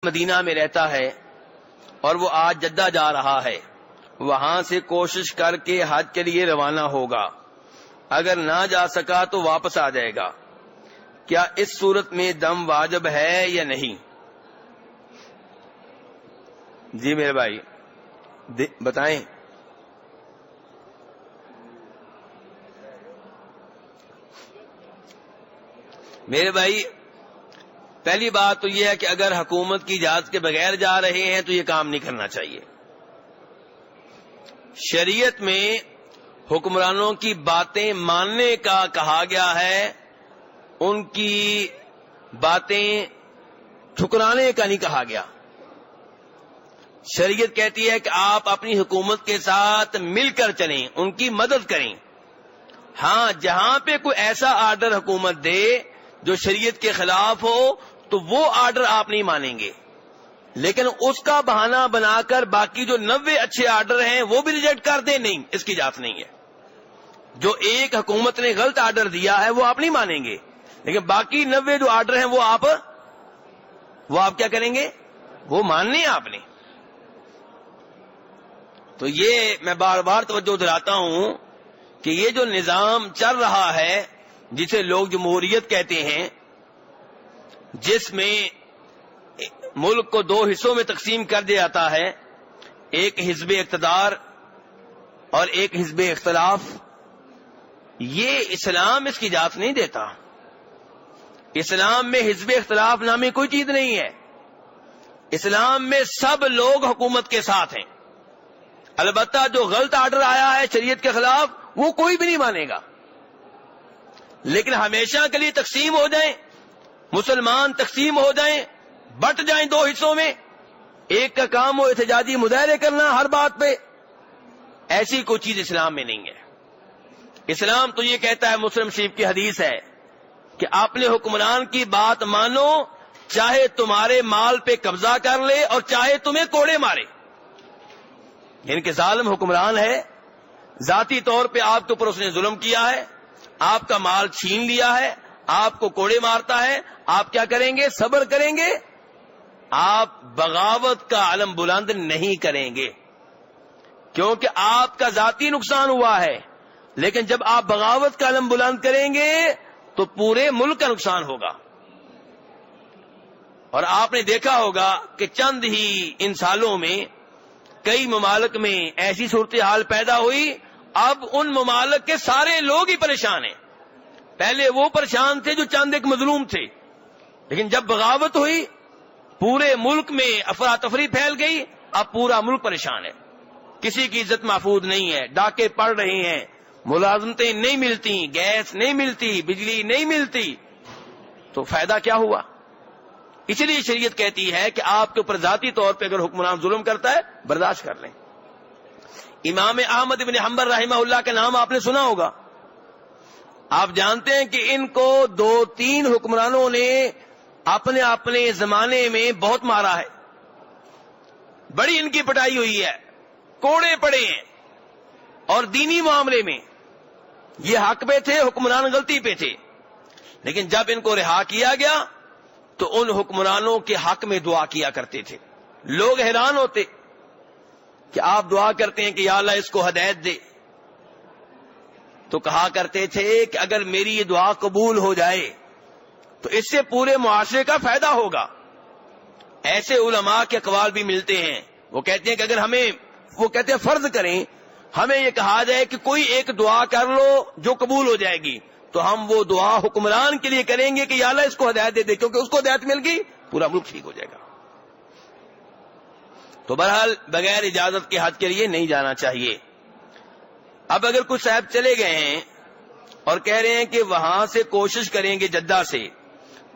مدینہ میں رہتا ہے اور وہ آج جدہ جا رہا ہے، وہاں سے کوشش کر کے حج کے لیے روانہ ہوگا، اگر نہ جا سکا تو واپس آ جائے گا، کیا اس صورت میں دم واجب ہے یا نہیں؟ جی میرے بھائی بتائیں۔ میرے بھائی پہلی بات تو یہ ہے کہ اگر حکومت کی اجازت کے بغیر جا رہے ہیں تو یہ کام نہیں کرنا چاہیے۔ شریعت میں حکمرانوں کی باتیں ماننے کا کہا گیا ہے، ان کی باتیں ٹھکرانے کا نہیں کہا گیا۔ شریعت کہتی ہے کہ آپ اپنی حکومت کے ساتھ مل کر چلیں، ان کی مدد کریں۔ ہاں، جہاں پہ کوئی ایسا آرڈر حکومت دے جو شریعت کے خلاف ہو تو وہ آرڈر آپ نہیں مانیں گے، لیکن اس کا بہانہ بنا کر باقی جو 90 اچھے آرڈر ہیں وہ بھی ریجیکٹ کر دیں، نہیں، اس کی اجازت نہیں ہے۔ جو ایک حکومت نے غلط آرڈر دیا ہے وہ آپ نہیں مانیں گے، لیکن باقی 90 جو آرڈر ہیں وہ آپ کیا کریں گے؟ وہ ماننے ہیں آپ نے۔ تو یہ میں بار بار توجہ دلاتا ہوں کہ یہ جو نظام چل رہا ہے جسے لوگ جمہوریت کہتے ہیں، جس میں ملک کو 2 حصوں میں تقسیم کر دیا جاتا ہے، ایک حزب اقتدار اور ایک حزب اختلاف، یہ اسلام اس کی اجازت نہیں دیتا۔ اسلام میں حزب اختلاف نامی کوئی چیز نہیں ہے۔ اسلام میں سب لوگ حکومت کے ساتھ ہیں، البتہ جو غلط آرڈر آیا ہے شریعت کے خلاف وہ کوئی بھی نہیں مانے گا، لیکن ہمیشہ کے لیے تقسیم ہو جائیں، مسلمان تقسیم ہو جائیں، بٹ جائیں 2 حصوں میں، ایک کا کام ہو احتجاجی مظاہرے کرنا ہر بات پہ، ایسی کوئی چیز اسلام میں نہیں ہے۔ اسلام تو یہ کہتا ہے، مسلم شریف کی حدیث ہے کہ اپنے حکمران کی بات مانو، چاہے تمہارے مال پہ قبضہ کر لے اور چاہے تمہیں کوڑے مارے۔ یعنی کہ ظالم حکمران ہے، ذاتی طور پہ آپ کے اوپر اس نے ظلم کیا ہے، آپ کا مال چھین لیا ہے، آپ کو کوڑے مارتا ہے، آپ کیا کریں گے؟ صبر کریں گے؟ آپ بغاوت کا علم بلند نہیں کریں گے، کیونکہ آپ کا ذاتی نقصان ہوا ہے، لیکن جب آپ بغاوت کا علم بلند کریں گے تو پورے ملک کا نقصان ہوگا۔ اور آپ نے دیکھا ہوگا کہ چند ہی ان سالوں میں کئی ممالک میں ایسی صورتحال پیدا ہوئی، اب ان ممالک کے سارے لوگ ہی پریشان ہیں۔ پہلے وہ پریشان تھے جو چند ایک مظلوم تھے، لیکن جب بغاوت ہوئی پورے ملک میں افراتفری پھیل گئی، اب پورا ملک پریشان ہے، کسی کی عزت محفوظ نہیں ہے، ڈاکے پڑ رہے ہیں، ملازمتیں نہیں ملتی، گیس نہیں ملتی، بجلی نہیں ملتی، تو فائدہ کیا ہوا؟ اس لیے شریعت کہتی ہے کہ آپ کے اوپر ذاتی طور پہ اگر حکمران ظلم کرتا ہے برداشت کر لیں۔ امام احمد بن حنبل رحمہ اللہ کا نام آپ نے سنا ہوگا۔ آپ جانتے ہیں کہ ان کو 2-3 حکمرانوں نے اپنے زمانے میں بہت مارا ہے، بڑی ان کی پٹائی ہوئی ہے، کوڑے پڑے ہیں، اور دینی معاملے میں یہ حق پہ تھے، حکمران غلطی پہ تھے، لیکن جب ان کو رہا کیا گیا تو ان حکمرانوں کے حق میں دعا کیا کرتے تھے۔ لوگ حیران ہوتے کہ آپ دعا کرتے ہیں کہ یا اللہ اس کو ہدایت دے، تو کہا کرتے تھے کہ اگر میری یہ دعا قبول ہو جائے تو اس سے پورے معاشرے کا فائدہ ہوگا۔ ایسے علماء کے اقوال بھی ملتے ہیں، وہ کہتے ہیں کہ اگر وہ کہتے ہیں فرض کریں ہمیں یہ کہا جائے کہ کوئی ایک دعا کر لو جو قبول ہو جائے گی، تو ہم وہ دعا حکمران کے لیے کریں گے کہ یا اللہ اس کو ہدایت دے دے، کیونکہ اس کو ہدایت مل گئی پورا ملک ٹھیک ہو جائے گا۔ تو بہرحال بغیر اجازت کے حج کے لیے نہیں جانا چاہیے۔ اب اگر کچھ صاحب چلے گئے ہیں اور کہہ رہے ہیں کہ وہاں سے کوشش کریں گے جدہ سے،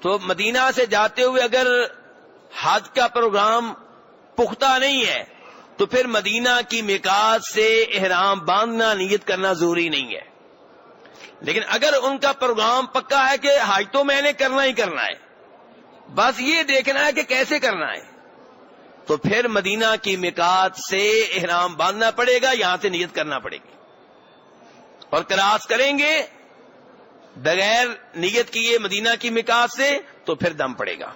تو مدینہ سے جاتے ہوئے اگر حج کا پروگرام پختہ نہیں ہے تو پھر مدینہ کی میقات سے احرام باندھنا، نیت کرنا ضروری نہیں ہے۔ لیکن اگر ان کا پروگرام پکا ہے کہ حج تو میں نے کرنا ہی کرنا ہے، بس یہ دیکھنا ہے کہ کیسے کرنا ہے، تو پھر مدینہ کی میقات سے احرام باندھنا پڑے گا، یہاں سے نیت کرنا پڑے گی، اور کراس کریں گے بغیر نیت کیے مدینہ کی میقات سے تو پھر دم پڑے گا۔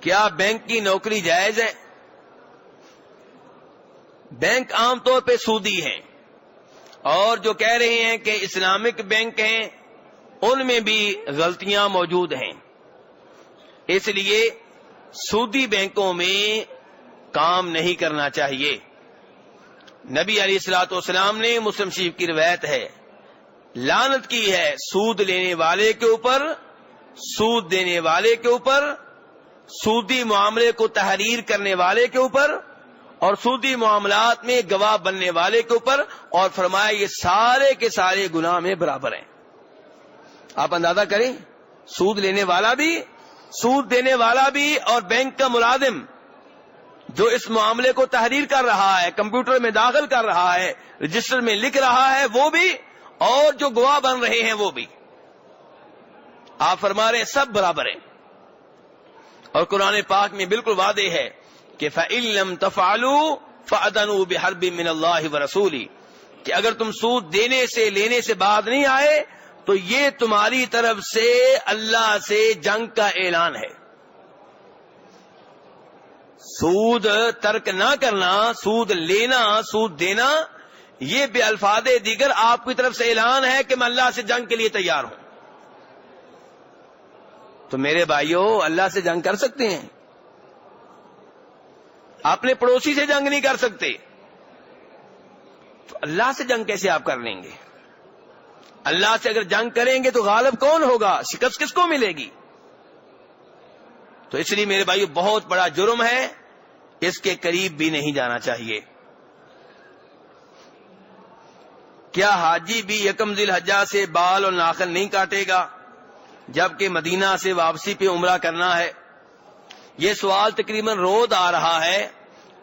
کیا بینک کی نوکری جائز ہے؟ بینک عام طور پہ سودی ہیں، اور جو کہہ رہے ہیں کہ اسلامک بینک ہیں ان میں بھی غلطیاں موجود ہیں، اس لیے سودی بینکوں میں کام نہیں کرنا چاہیے۔ نبی علیہ الصلوۃ والسلام نے مسلم شریف کی روایت ہے، لعنت کی ہے سود لینے والے کے اوپر، سود دینے والے کے اوپر، سودی معاملے کو تحریر کرنے والے کے اوپر، اور سودی معاملات میں گواہ بننے والے کے اوپر، اور فرمایا یہ سارے کے سارے گناہ میں برابر ہیں۔ آپ اندازہ کریں، سود لینے والا بھی، سود دینے والا بھی، اور بینک کا ملازم جو اس معاملے کو تحریر کر رہا ہے، کمپیوٹر میں داخل کر رہا ہے، رجسٹر میں لکھ رہا ہے، وہ بھی، اور جو گواہ بن رہے ہیں وہ بھی، آپ فرما رہے ہیں سب برابر ہیں۔ اور قرآن پاک میں بالکل واضح ہے کہ فَإِن لَّمْ تَفْعَلُوا فَأَذَنُوا بِحَرْبٍ مِّنَ اللَّهِ وَرَسُولِهِ، کہ اگر تم سود دینے سے لینے سے بعد نہیں آئے تو یہ تمہاری طرف سے اللہ سے جنگ کا اعلان ہے۔ سود ترک نہ کرنا، سود لینا، سود دینا، یہ بے الفاظ دیگر آپ کی طرف سے اعلان ہے کہ میں اللہ سے جنگ کے لیے تیار ہوں۔ تو میرے بھائیوں، اللہ سے جنگ کر سکتے ہیں، اپنے پڑوسی سے جنگ نہیں کر سکتے، تو اللہ سے جنگ کیسے آپ کر لیں گے؟ اللہ سے اگر جنگ کریں گے تو غالب کون ہوگا؟ شکست کس کو ملے گی؟ تو اس لیے میرے بھائیو بہت بڑا جرم ہے، اس کے قریب بھی نہیں جانا چاہیے۔ کیا حاجی بھی یکم ذی الحجہ سے بال اور ناخن نہیں کاٹے گا جبکہ مدینہ سے واپسی پہ عمرہ کرنا ہے؟ یہ سوال تقریباً روز آ رہا ہے،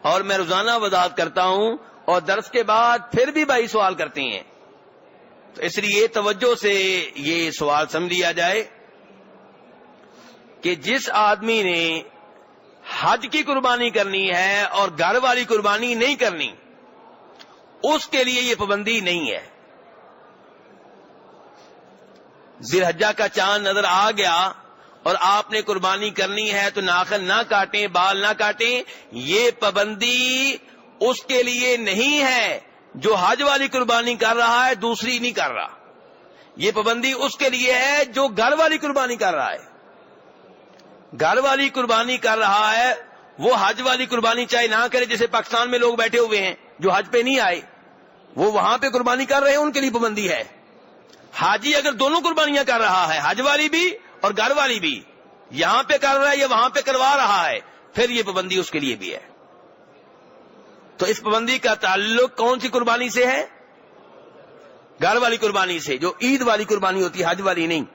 اور میں روزانہ وضاحت کرتا ہوں، اور درس کے بعد پھر بھی بھائی سوال کرتے ہیں، تو اس لیے توجہ سے یہ سوال سمجھ لیا جائے کہ جس آدمی نے حج کی قربانی کرنی ہے اور گھر والی قربانی نہیں کرنی، اس کے لیے یہ پابندی نہیں ہے۔ ذی الحجہ کا چاند نظر آ گیا اور آپ نے قربانی کرنی ہے تو ناخن نہ کاٹیں، بال نہ کاٹیں، یہ پابندی اس کے لیے نہیں ہے جو حج والی قربانی کر رہا ہے، دوسری نہیں کر رہا۔ یہ پابندی اس کے لیے ہے جو گھر والی قربانی کر رہا ہے۔ گھر والی قربانی کر رہا ہے، وہ حج والی قربانی چاہے نہ کرے، جیسے پاکستان میں لوگ بیٹھے ہوئے ہیں جو حج پہ نہیں آئے، وہ وہاں پہ قربانی کر رہے ہیں، ان کے لیے پابندی ہے۔ حاجی اگر دونوں قربانیاں کر رہا ہے، حج والی بھی اور گھر والی بھی، یہاں پہ کر رہا ہے یا وہاں پہ کروا رہا ہے، پھر یہ پابندی اس کے لیے بھی ہے۔ تو اس پابندی کا تعلق کون سی قربانی سے ہے؟ گھر والی قربانی سے، جو عید والی قربانی ہوتی ہے، حج والی نہیں۔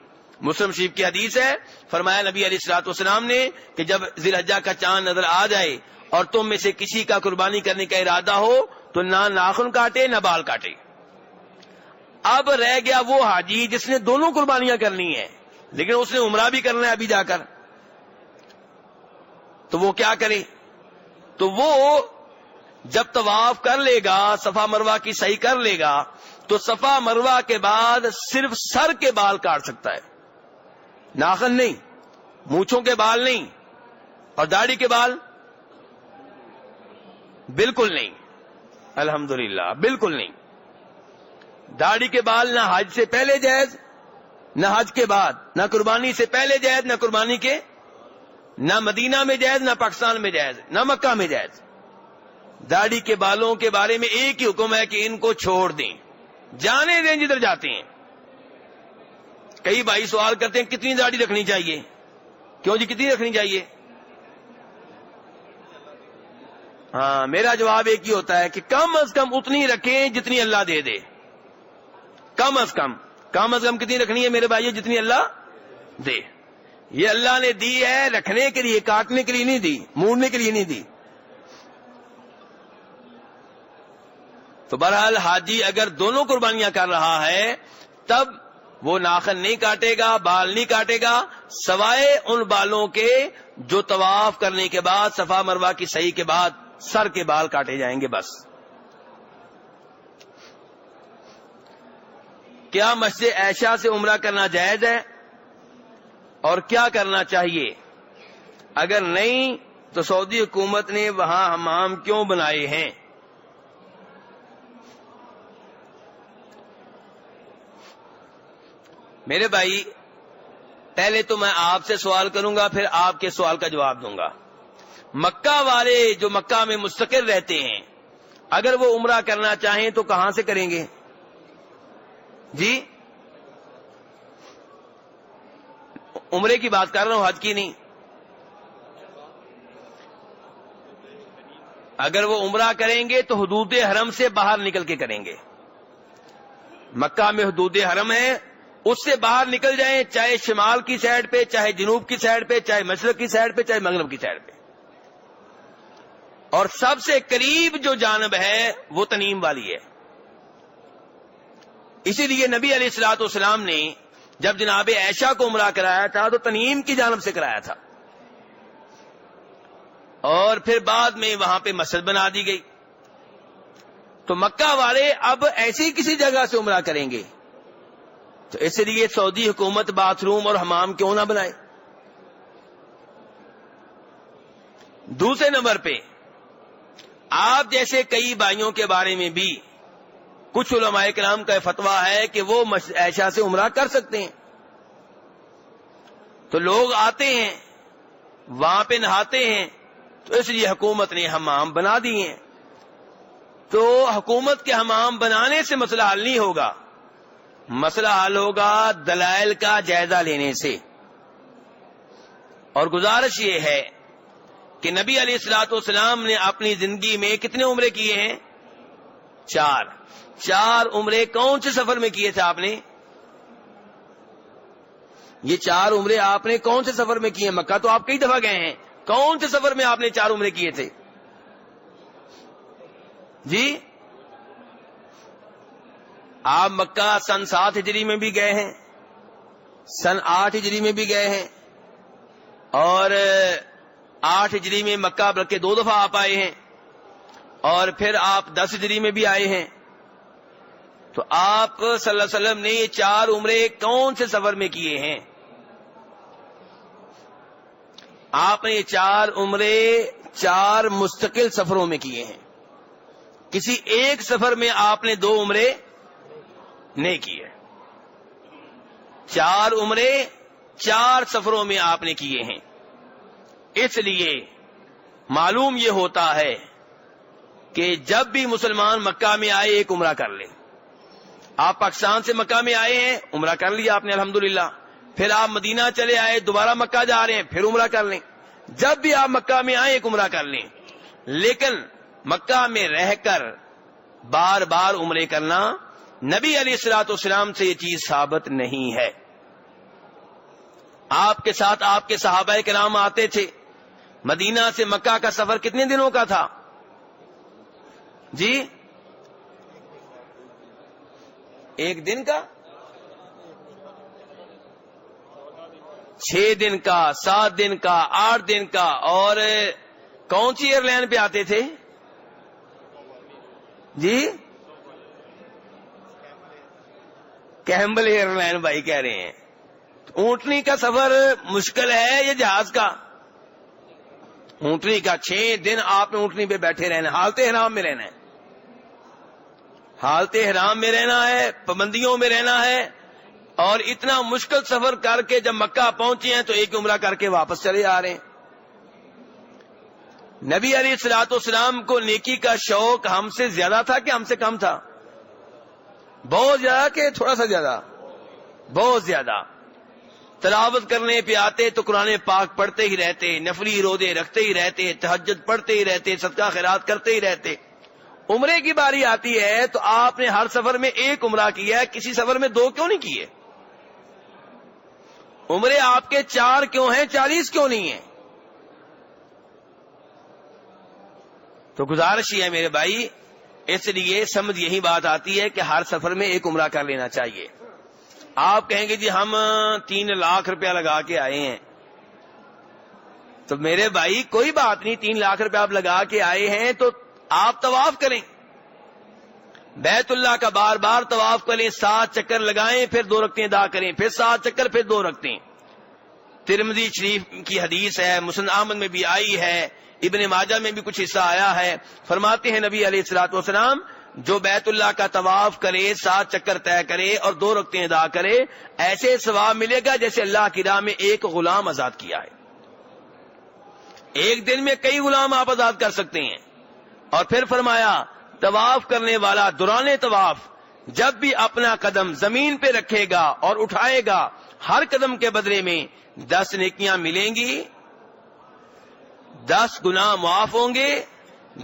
مسلم شریف کی حدیث ہے، فرمایا نبی علیہ الصلوۃ والسلام نے کہ جب ذی الحجہ کا چاند نظر آ جائے اور تم میں سے کسی کا قربانی کرنے کا ارادہ ہو تو نہ ناخن کاٹے نہ بال کاٹے۔ اب رہ گیا وہ حاجی جس نے دونوں قربانیاں کرنی ہیں، لیکن اس نے عمرہ بھی کرنا ہے ابھی جا کر، تو وہ کیا کرے؟ تو وہ جب طواف کر لے گا، صفا مروہ کی صحیح کر لے گا، تو صفا مروہ کے بعد صرف سر کے بال کاٹ سکتا ہے، ناخن نہیں، مونچھوں کے بال نہیں، اور داڑھی کے بال بالکل نہیں، الحمدللہ بالکل نہیں۔ داڑھی کے بال نہ حج سے پہلے جائز، نہ حج کے بعد، نہ قربانی سے پہلے جائز، نہ قربانی کے، نہ مدینہ میں جائز، نہ پاکستان میں جائز، نہ مکہ میں جائز۔ داڑھی کے بالوں کے بارے میں ایک ہی حکم ہے کہ ان کو چھوڑ دیں، جانے دیں جدھر جاتے ہیں۔ کئی بھائی سوال کرتے ہیں کتنی داڑھی رکھنی چاہیے؟ کیوں جی کتنی رکھنی چاہیے؟ ہاں، میرا جواب ایک ہی ہوتا ہے کہ کم از کم اتنی رکھیں جتنی اللہ دے دے۔ کم از کم کتنی رکھنی ہے میرے بھائیو؟ جتنی اللہ دے۔ یہ اللہ نے دی ہے رکھنے کے لیے، کاٹنے کے لیے نہیں دی، موڑنے کے لیے نہیں دی۔ تو بہرحال حاجی اگر دونوں قربانیاں کر رہا ہے تب وہ ناخن نہیں کاٹے گا، بال نہیں کاٹے گا، سوائے ان بالوں کے جو طواف کرنے کے بعد، صفا مروہ کی صحیح کے بعد سر کے بال کاٹے جائیں گے بس۔ کیا مسجد عائشہ سے عمرہ کرنا جائز ہے اور کیا کرنا چاہیے؟ اگر نہیں تو سعودی حکومت نے وہاں حمام کیوں بنائے ہیں؟ میرے بھائی پہلے تو میں آپ سے سوال کروں گا، پھر آپ کے سوال کا جواب دوں گا۔ مکہ والے جو مکہ میں مستقر رہتے ہیں، اگر وہ عمرہ کرنا چاہیں تو کہاں سے کریں گے؟ جی عمرے کی بات کر رہا ہوں، حج کی نہیں۔ اگر وہ عمرہ کریں گے تو حدود حرم سے باہر نکل کے کریں گے۔ مکہ میں حدود حرم ہے، اس سے باہر نکل جائیں، چاہے شمال کی سائڈ پہ، چاہے جنوب کی سائڈ پہ، چاہے مشرق کی سائڈ پہ، چاہے مغرب کی سائڈ پہ۔ اور سب سے قریب جو جانب ہے وہ تنعیم والی ہے۔ اسی لیے نبی علیہ الصلوۃ والسلام نے جب جناب عائشہ کو عمرہ کرایا تھا تو تنعیم کی جانب سے کرایا تھا، اور پھر بعد میں وہاں پہ مسجد بنا دی گئی۔ تو مکہ والے اب ایسی کسی جگہ سے عمرہ کریں گے، تو اس لیے سعودی حکومت باتھ روم اور حمام کیوں نہ بنائے؟ دوسرے نمبر پہ آپ جیسے کئی بھائیوں کے بارے میں بھی کچھ علماء کرام کا فتویٰ ہے کہ وہ عائشہ سے عمرہ کر سکتے ہیں۔ تو لوگ آتے ہیں وہاں پہ نہاتے ہیں، تو اس لیے حکومت نے حمام بنا دیے ہیں۔ تو حکومت کے حمام بنانے سے مسئلہ حل نہیں ہوگا، مسئلہ حل ہوگا دلائل کا جائزہ لینے سے۔ اور گزارش یہ ہے کہ نبی علیہ الصلوۃ والسلام نے اپنی زندگی میں کتنے عمرے کیے ہیں؟ 4 عمرے کون سے سفر میں کیے تھے آپ نے؟ یہ 4 عمرے آپ نے کون سے سفر میں کیے؟ مکہ تو آپ کئی دفعہ گئے ہیں، کون سے سفر میں آپ نے 4 عمرے کیے تھے؟ جی آپ مکہ سن 7 ہجری میں بھی گئے ہیں، سن 8 ہجری میں بھی گئے ہیں، اور 8 ہجری میں مکہ بلکہ 2 دفعہ آپ آئے ہیں، اور پھر آپ 10 ہجری میں بھی آئے ہیں۔ تو آپ صلی اللہ علیہ وسلم نے یہ 4 عمرے کون سے سفر میں کیے ہیں؟ آپ نے یہ 4 عمرے 4 مستقل سفروں میں کیے ہیں، کسی ایک سفر میں آپ نے 2 عمرے نہیں کیے۔ 4 عمرے 4 سفروں میں آپ نے کیے ہیں۔ اس لیے معلوم یہ ہوتا ہے کہ جب بھی مسلمان مکہ میں آئے ایک عمرہ کر لے۔ آپ پاکستان سے مکہ میں آئے ہیں، عمرہ کر لیا آپ نے الحمدللہ، پھر آپ مدینہ چلے آئے، دوبارہ مکہ جا رہے ہیں، پھر عمرہ کر لیں۔ جب بھی آپ مکہ میں آئے ایک عمرہ کر لیں، لیکن مکہ میں رہ کر بار بار عمرے کرنا نبی علیہ الصلوۃ والسلام سے یہ چیز ثابت نہیں ہے۔ آپ کے ساتھ آپ کے صحابہ کرام آتے تھے، مدینہ سے مکہ کا سفر کتنے دنوں کا تھا؟ جی 1 دن کا، 6 دن کا، 7 دن کا، 8 دن کا۔ اور کون سی ایئر لائن پہ آتے تھے؟ جی کیمبل ایئر لائن بھائی کہہ رہے ہیں۔ اونٹنی کا سفر مشکل ہے یا جہاز کا؟ اونٹنی کا 6 دن آپ نے اونٹنی پہ بیٹھے رہنا، حالت احرام میں رہنا ہے، حالت احرام میں رہنا ہے، پابندیوں میں رہنا ہے، اور اتنا مشکل سفر کر کے جب مکہ پہنچے ہیں تو ایک عمرہ کر کے واپس چلے آ رہے ہیں۔ نبی علیہ الصلوۃ والسلام کو نیکی کا شوق ہم سے زیادہ تھا کہ ہم سے کم تھا؟ بہت زیادہ کہ تھوڑا سا زیادہ؟ بہت زیادہ۔ تلاوت کرنے پہ آتے تو قرآن پاک پڑھتے ہی رہتے، نفلی روزے رکھتے ہی رہتے، تہجد پڑھتے ہی رہتے، صدقہ خیرات کرتے ہی رہتے۔ عمرے کی باری آتی ہے تو آپ نے ہر سفر میں 1 عمرہ کیا ہے، کسی سفر میں 2 کیوں نہیں کیے؟ عمرے آپ کے 4 کیوں ہیں، 40 کیوں نہیں ہیں؟ تو گزارش یہ ہے میرے بھائی، اس لیے سمجھ یہی بات آتی ہے کہ ہر سفر میں 1 عمرہ کر لینا چاہیے۔ آپ کہیں گے جی ہم 3 لاکھ روپیہ لگا کے آئے ہیں، تو میرے بھائی کوئی بات نہیں، 3 لاکھ روپیہ آپ لگا کے آئے ہیں تو آپ طواف کریں، بیت اللہ کا بار بار طواف کریں، 7 چکر لگائیں، پھر 2 رکعتیں ادا کریں، پھر 7 چکر، پھر 2 رکعتیں۔ ترمذی شریف کی حدیث ہے، مسند احمد میں بھی آئی ہے، ابن ماجہ میں بھی کچھ حصہ آیا ہے. فرماتے ہیں نبی علیہ الصلوۃ والسلام جو بیت اللہ کا طواف کرے، 7 چکر طے کرے اور 2 رکعتیں ادا کرے، ایسے ثواب ملے گا جیسے اللہ کی راہ میں ایک غلام آزاد کیا ہے. ایک دن میں کئی غلام آپ آزاد کر سکتے ہیں. اور پھر فرمایا طواف کرنے والا دوران طواف جب بھی اپنا قدم زمین پہ رکھے گا اور اٹھائے گا، ہر قدم کے بدلے میں 10 نیکیاں ملیں گی، 10 گناہ معاف ہوں گے،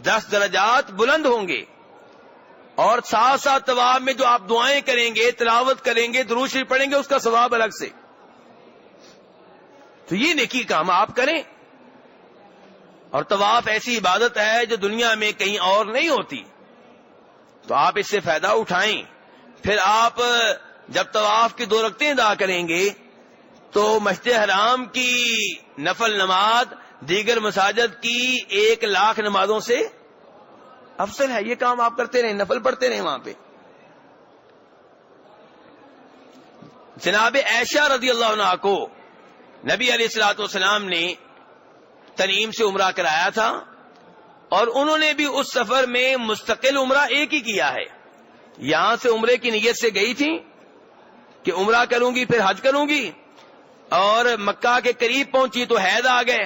10 درجات بلند ہوں گے. اور ساتھ ساتھ طواف میں جو آپ دعائیں کریں گے، تلاوت کریں گے، درود شریف پڑھیں گے، اس کا ثواب الگ سے. تو یہ نیکی کام آپ کریں. اور طواف ایسی عبادت ہے جو دنیا میں کہیں اور نہیں ہوتی، تو آپ اس سے فائدہ اٹھائیں. پھر آپ جب طواف کی 2 رکعتیں ادا کریں گے تو مسجد حرام کی نفل نماز دیگر مساجد کی 1,00,000 نمازوں سے افضل ہے. یہ کام آپ کرتے رہیں، نفل پڑھتے رہیں وہاں پہ. جناب عائشہ رضی اللہ عنہا کو نبی علیہ الصلوۃ والسلام نے تنعیم سے عمرہ کرایا تھا، اور انہوں نے بھی اس سفر میں مستقل عمرہ ایک ہی کیا ہے. یہاں سے عمرے کی نیت سے گئی تھی کہ عمرہ کروں گی پھر حج کروں گی، اور مکہ کے قریب پہنچی تو حیض آ گئے.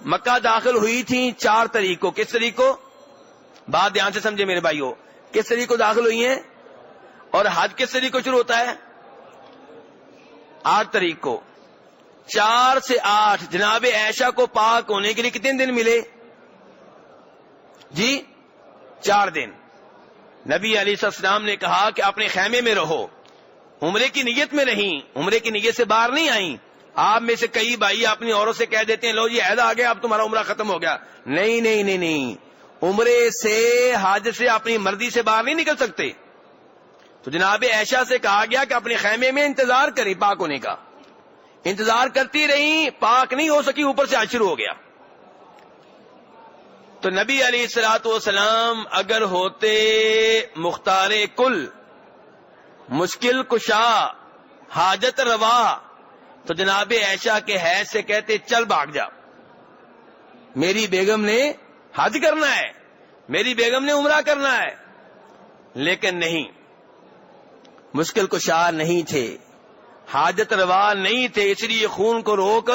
مکہ داخل ہوئی تھی 4 تاریخ کو. کس تاریخ کو؟ بات دھیان سے سمجھے میرے بھائیو. کس تاریخ کو داخل ہوئی ہیں؟ اور حج کس تاریخ کو شروع ہوتا ہے؟ 8 تاریخ کو. 4 سے 8 جناب عائشہ کو پاک ہونے کے لیے کتنے دن ملے؟ جی 4 دن. نبی علیہ السلام نے کہا کہ اپنے خیمے میں رہو، عمرے کی نیت میں نہیں، عمرے کی نیت سے باہر نہیں آئیں. آپ میں سے کئی بھائی اپنی عورت سے کہہ دیتے ہیں لو جی عہد آ گیا، اب تمہارا عمرہ ختم ہو گیا. نہیں نہیں نہیں نہیں، عمرے سے حج سے اپنی مرضی سے باہر نہیں نکل سکتے. تو جناب عائشہ سے کہا گیا کہ اپنے خیمے میں انتظار کریں پاک ہونے کا. انتظار کرتی رہیں، پاک نہیں ہو سکی، اوپر سے حج شروع ہو گیا. تو نبی علیہ الصلوۃ والسلام اگر ہوتے مختار کل، مشکل کشا، حاجت روا، تو جناب عائشہ کے حیض سے کہتے چل بھاگ جا، میری بیگم نے حج کرنا ہے، میری بیگم نے عمرہ کرنا ہے. لیکن نہیں، مشکل کشا نہیں تھے، حاجت روا نہیں تھے، اس لیے خون کو روک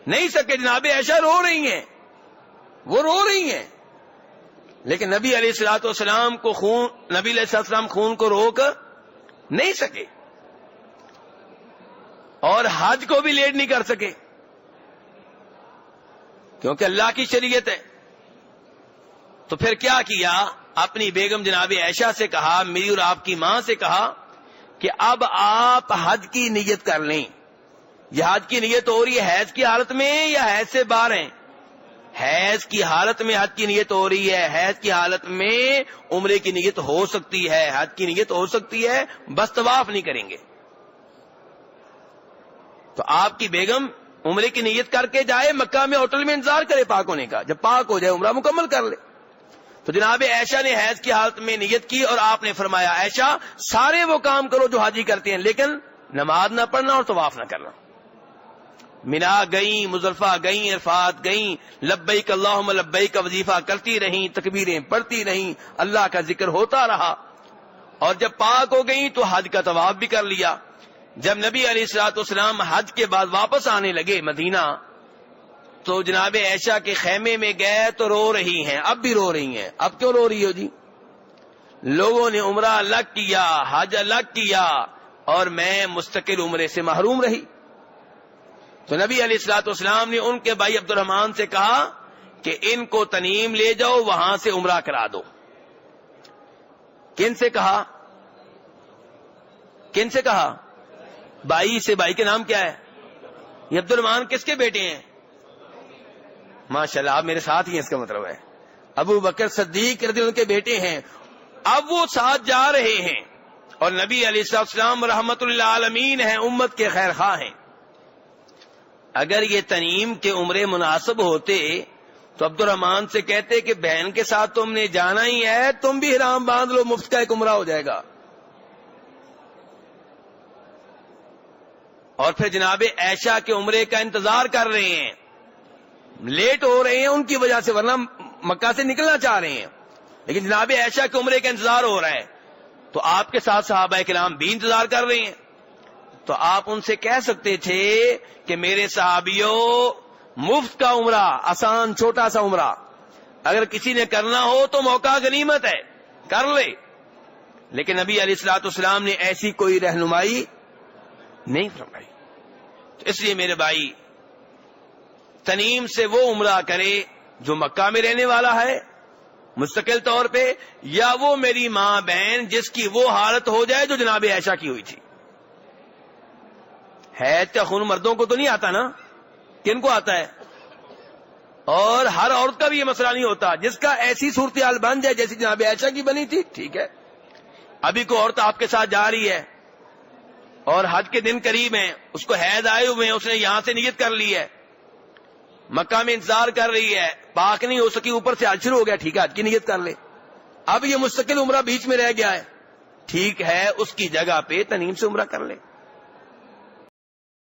نہیں سکے. جناب عائشہ رو رہی ہیں، وہ رو رہی ہیں، لیکن نبی علیہ الصلوۃ والسلام کو نبی علیہ السلام خون کو روک نہیں سکے، اور حج کو بھی لیٹ نہیں کر سکے، کیونکہ اللہ کی شریعت ہے. تو پھر کیا کیا؟ اپنی بیگم جناب عائشہ سے کہا، میری اور آپ کی ماں سے کہا کہ اب آپ حج کی نیت کر لیں. یہ حج کی نیت ہو رہی ہے حیض کی حالت میں یا حیض سے باہر ہیں؟ حیض کی حالت میں حج کی نیت ہو رہی ہے. حیض کی حالت میں عمرے کی نیت ہو سکتی ہے، حج کی نیت ہو سکتی ہے، بس طواف نہیں کریں گے. تو آپ کی بیگم عمرے کی نیت کر کے جائے، مکہ میں ہوٹل میں انتظار کرے پاک ہونے کا، جب پاک ہو جائے عمرہ مکمل کر لے. تو جناب عائشہ نے حیض کی حالت میں نیت کی، اور آپ نے فرمایا عائشہ سارے وہ کام کرو جو حاجی کرتے ہیں، لیکن نماز نہ پڑھنا اور طواف نہ کرنا. منا گئیں، مزدلفہ گئیں، عرفات گئیں، لبیک اللہم لبیک کا وظیفہ کرتی رہیں، تکبیریں پڑھتی رہیں، اللہ کا ذکر ہوتا رہا. اور جب پاک ہو گئیں تو حج کا طواف بھی کر لیا. جب نبی علیہ الصلوۃ والسلام حج کے بعد واپس آنے لگے مدینہ، تو جناب عائشہ کے خیمے میں گئے تو رو رہی ہیں، اب بھی رو رہی ہیں. اب کیوں رو رہی ہو جی؟ لوگوں نے عمرہ الگ کیا، حج الگ کیا، اور میں مستقل عمرے سے محروم رہی. تو نبی علیہ الصلوۃ والسلام نے ان کے بھائی عبد الرحمان سے کہا کہ ان کو تنعیم لے جاؤ، وہاں سے عمرہ کرا دو. کن سے کہا؟ کن سے کہا؟ بھائی سے. بھائی کے نام کیا ہے؟ یہ عبد الرحمان کس کے بیٹے ہیں؟ ماشاءاللہ آپ میرے ساتھ ہی ہیں، اس کا مطلب ہے ابو بکر صدیق رضی اللہ عنہ کے بیٹے ہیں. اب وہ ساتھ جا رہے ہیں، اور نبی علیہ السلام رحمت اللہ عالمین ہیں، امت کے خیر خواہ ہیں. اگر یہ تنعیم کے عمرے مناسب ہوتے تو عبد الرحمان سے کہتے کہ بہن کے ساتھ تم نے جانا ہی ہے، تم بھی احرام باندھ لو، مفت کا ایک عمرہ ہو جائے گا. اور پھر جناب عائشہ کے عمرے کا انتظار کر رہے ہیں، لیٹ ہو رہے ہیں ان کی وجہ سے، ورنہ مکہ سے نکلنا چاہ رہے ہیں، لیکن جناب عائشہ کے عمرے کا انتظار ہو رہا ہے، تو آپ کے ساتھ صحابہ کرام بھی انتظار کر رہے ہیں. تو آپ ان سے کہہ سکتے تھے کہ میرے صحابیوں، مفت کا عمرہ، آسان چھوٹا سا عمرہ، اگر کسی نے کرنا ہو تو موقع غنیمت ہے، کر لے. لیکن نبی علیہ الصلوۃ والسلام نے ایسی کوئی رہنمائی نہیں فرمائی. تو اس لیے میرے بھائی، تنعیم سے وہ عمرہ کرے جو مکہ میں رہنے والا ہے مستقل طور پہ، یا وہ میری ماں بہن جس کی وہ حالت ہو جائے جو جناب عائشہ کی ہوئی تھی. حیض کا خون مردوں کو تو نہیں آتا نا، کن کو آتا ہے؟ اور ہر عورت کا بھی یہ مسئلہ نہیں ہوتا. جس کا ایسی صورتحال بن جائے جیسی جناب عائشہ کی بنی تھی، ٹھیک ہے. ابھی کوئی عورت آپ کے ساتھ جا رہی ہے اور حج کے دن قریب ہیں، اس کو حیض آئے ہوئے ہیں، اس نے یہاں سے نیت کر لی ہے، مکہ میں انتظار کر رہی ہے، پاک نہیں ہو سکی، اوپر سے حج شروع ہو گیا، ٹھیک ہے حج کی نیت کر لے. اب یہ مستقل عمرہ بیچ میں رہ گیا ہے، ٹھیک ہے، اس کی جگہ پہ تنعیم سے عمرہ کر لے.